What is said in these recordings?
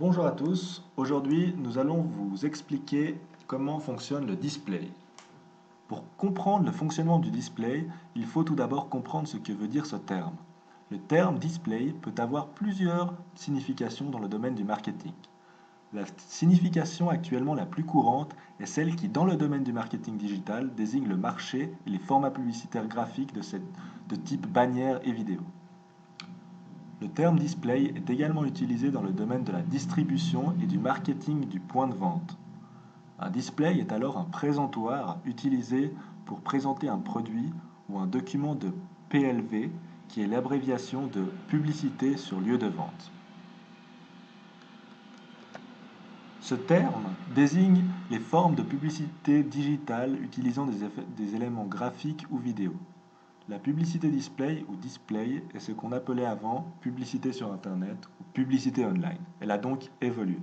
Bonjour à tous, aujourd'hui nous allons vous expliquer comment fonctionne le display. Pour comprendre le fonctionnement du display, il faut tout d'abord comprendre ce que veut dire ce terme. Le terme display peut avoir plusieurs significations dans le domaine du marketing. La signification actuellement la plus courante est celle qui, dans le domaine du marketing digital, désigne le marché et les formats publicitaires graphiques de type bannière et vidéo. Le terme display est également utilisé dans le domaine de la distribution et du marketing du point de vente. Un display est alors un présentoir utilisé pour présenter un produit ou un document de PLV, qui est l'abréviation de publicité sur lieu de vente. Ce terme désigne les formes de publicité digitale utilisant des éléments graphiques ou vidéo. La publicité display ou display est ce qu'on appelait avant publicité sur Internet ou publicité online. Elle a donc évolué.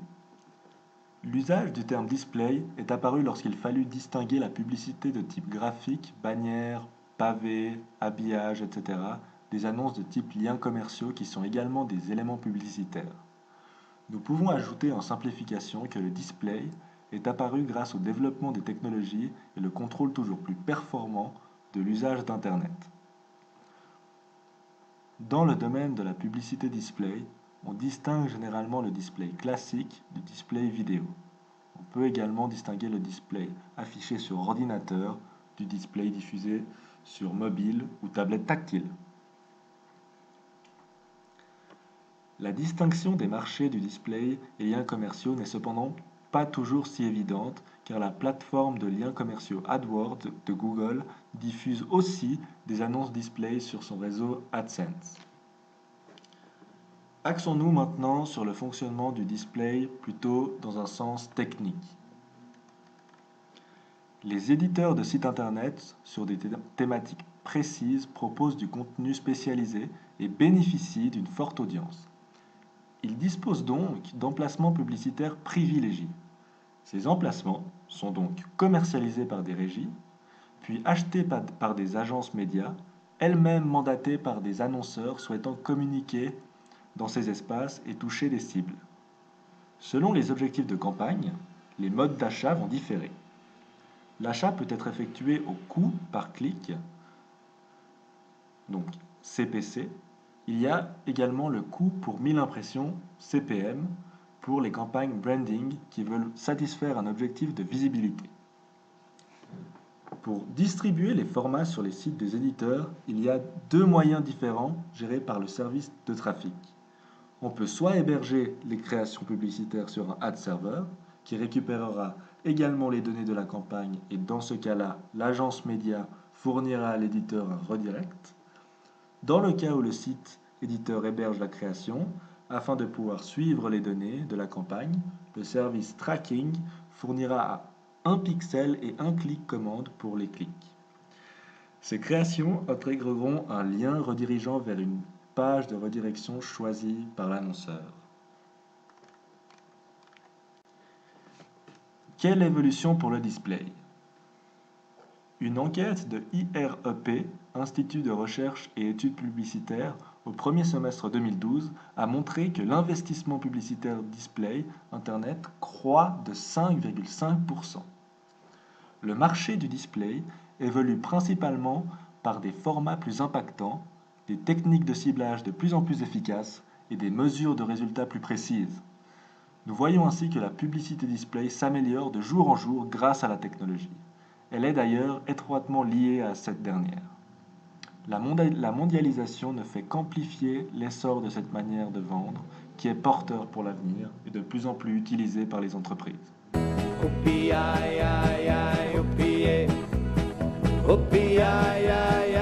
L'usage du terme display est apparu lorsqu'il fallut distinguer la publicité de type graphique, bannière, pavé, habillage, etc., des annonces de type liens commerciaux qui sont également des éléments publicitaires. Nous pouvons ajouter en simplification que le display est apparu grâce au développement des technologies et le contrôle toujours plus performant de l'usage d'Internet. Dans le domaine de la publicité display, on distingue généralement le display classique du display vidéo. On peut également distinguer le display affiché sur ordinateur du display diffusé sur mobile ou tablette tactile. La distinction des marchés du display et liens commerciaux n'est cependant pas toujours si évidente, car la plateforme de liens commerciaux AdWords de Google diffuse aussi des annonces display sur son réseau AdSense. Axons-nous maintenant sur le fonctionnement du display plutôt dans un sens technique. Les éditeurs de sites internet sur des thématiques précises proposent du contenu spécialisé et bénéficient d'une forte audience. Ils disposent donc d'emplacements publicitaires privilégiés. Ces emplacements sont donc commercialisés par des régies, puis achetés par des agences médias, elles-mêmes mandatées par des annonceurs souhaitant communiquer dans ces espaces et toucher des cibles. Selon les objectifs de campagne, les modes d'achat vont différer. L'achat peut être effectué au coût par clic, donc CPC. Il y a également le coût pour 1000 impressions, CPM, pour les campagnes branding qui veulent satisfaire un objectif de visibilité. Pour distribuer les formats sur les sites des éditeurs, il y a deux moyens différents gérés par le service de trafic. On peut soit héberger les créations publicitaires sur un ad server, qui récupérera également les données de la campagne, et dans ce cas-là, l'agence média fournira à l'éditeur un redirect. Dans le cas où le site éditeur héberge la création, afin de pouvoir suivre les données de la campagne, le service tracking fournira un pixel et un clic commande pour les clics. Ces créations intégreront un lien redirigeant vers une page de redirection choisie par l'annonceur. Quelle évolution pour le display? Une enquête de IREP, Institut de recherche et études publicitaires, au premier semestre 2012, a montré que l'investissement publicitaire display Internet croît de 5,5%. Le marché du display évolue principalement par des formats plus impactants, des techniques de ciblage de plus en plus efficaces et des mesures de résultats plus précises. Nous voyons ainsi que la publicité display s'améliore de jour en jour grâce à la technologie. Elle est d'ailleurs étroitement liée à cette dernière. La mondialisation ne fait qu'amplifier l'essor de cette manière de vendre, qui est porteur pour l'avenir et de plus en plus utilisée par les entreprises. Hopi, aïe, aïe, aïe, hopi, aïe, hopi, aïe, aïe,